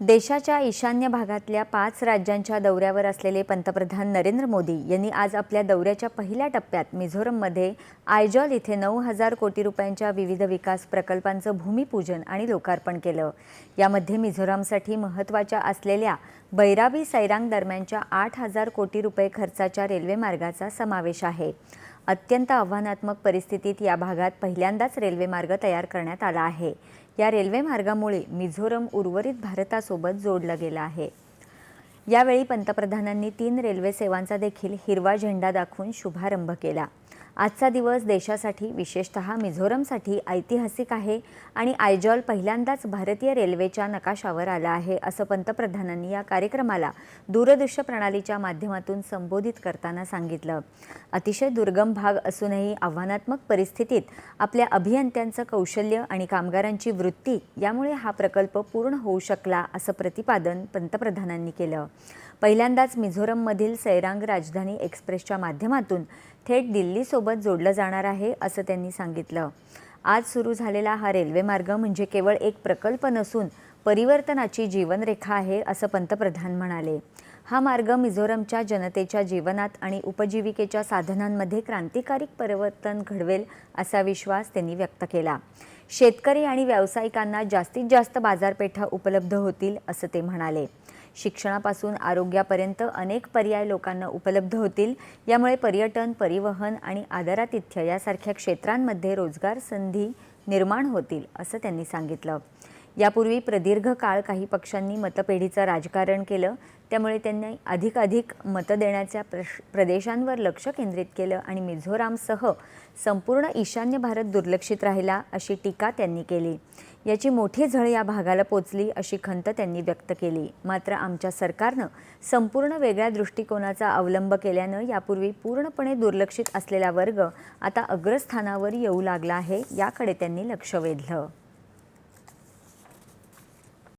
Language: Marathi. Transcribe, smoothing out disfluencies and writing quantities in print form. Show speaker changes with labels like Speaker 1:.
Speaker 1: देशाच्या ईशान्य भागातल्या 5 राज्यांच्या दौऱ्यावर असलेले पंतप्रधान नरेंद्र मोदी यांनी आज आपल्या दौऱ्याच्या पहिल्या टप्प्यात मिझोरममध्ये आयजॉल इथे 9,000 कोटी रुपयांच्या विविध विकास प्रकल्पांचं भूमिपूजन आणि लोकार्पण केलं। यामध्ये मिझोरमसाठी महत्त्वाच्या असलेल्या बैराबी सैरांग दरम्यानच्या 8,000 कोटी रुपये खर्चाच्या रेल्वे मार्गाचा समावेश आहे। अत्यंत आव्हानात्मक परिस्थितीत या भागात पहिल्यांदाच रेल्वे मार्ग तयार करण्यात आला आहे। या रेल्वे मार्गामुळे मिझोरम उर्वरित भारतासोबत जोडलं गेलं आहे। यावेळी पंतप्रधानांनी 3 रेल्वे सेवांचा देखील हिरवा झेंडा दाखवून शुभारंभ केला। आजचा दिवस देशासाठी विशेषतः मिझोरमसाठी ऐतिहासिक आहे आणि आयजॉल पहिल्यांदाच भारतीय रेल्वेच्या नकाशावर आला आहे, असं पंतप्रधानांनी या कार्यक्रमाला दूरदृश्य प्रणालीच्या माध्यमातून संबोधित करताना सांगितलं। अतिशय दुर्गम भाग असूनही आव्हानात्मक परिस्थितीत आपल्या अभियंत्यांचं कौशल्य आणि कामगारांची वृत्ती यामुळे हा प्रकल्प पूर्ण होऊ शकला, असं प्रतिपादन पंतप्रधानांनी केलं। पहिल्यांदाच मिझोरममधील सैरांग राजधानी एक्सप्रेसच्या माध्यमातून थेट दिल्लीसोबत जोडलं जाणार आहे, असं त्यांनी सांगितलं। आज सुरू झालेला हा रेल्वे मार्ग म्हणजे केवळ एक प्रकल्प नसून परिवर्तनाची जीवनरेखा आहे, असं पंतप्रधान म्हणाले। हा मार्ग मिझोरमच्या जनतेच्या जीवनात आणि उपजीविकेच्या साधनांमध्ये क्रांतिकारी परिवर्तन घडवेल, असा विश्वास त्यांनी व्यक्त केला। शेतकरी आणि व्यावसायिकांना जास्तीत जास्त बाजारपेठा उपलब्ध होतील, असं ते म्हणाले। शिक्षणापासून आरोग्यापर्यंत अनेक पर्याय लोकांना उपलब्ध होतील। यामुळे पर्यटन, परिवहन आणि आदरातिथ्य यासारख्या क्षेत्रांमध्ये रोजगार संधी निर्माण होतील, असं त्यांनी सांगितलं। यापूर्वी प्रदीर्घ काळ काही पक्षांनी मतपेढीचं राजकारण केलं, त्यामुळे त्यांनी अधिकाधिक मत देण्याच्या प्रदेशांवर लक्ष केंद्रित केलं आणि मिझोरामसह संपूर्ण ईशान्य भारत दुर्लक्षित राहिला, अशी टीका त्यांनी केली। याची मोठी झळ या भागाला पोचली, अशी खंत त्यांनी व्यक्त केली। मात्र आमच्या सरकारनं संपूर्ण वेगळ्या दृष्टिकोनाचा अवलंब केल्यानं यापूर्वी पूर्णपणे दुर्लक्षित असलेला वर्ग आता अग्रस्थानावर येऊ लागला आहे, याकडे त्यांनी लक्ष वेधलं।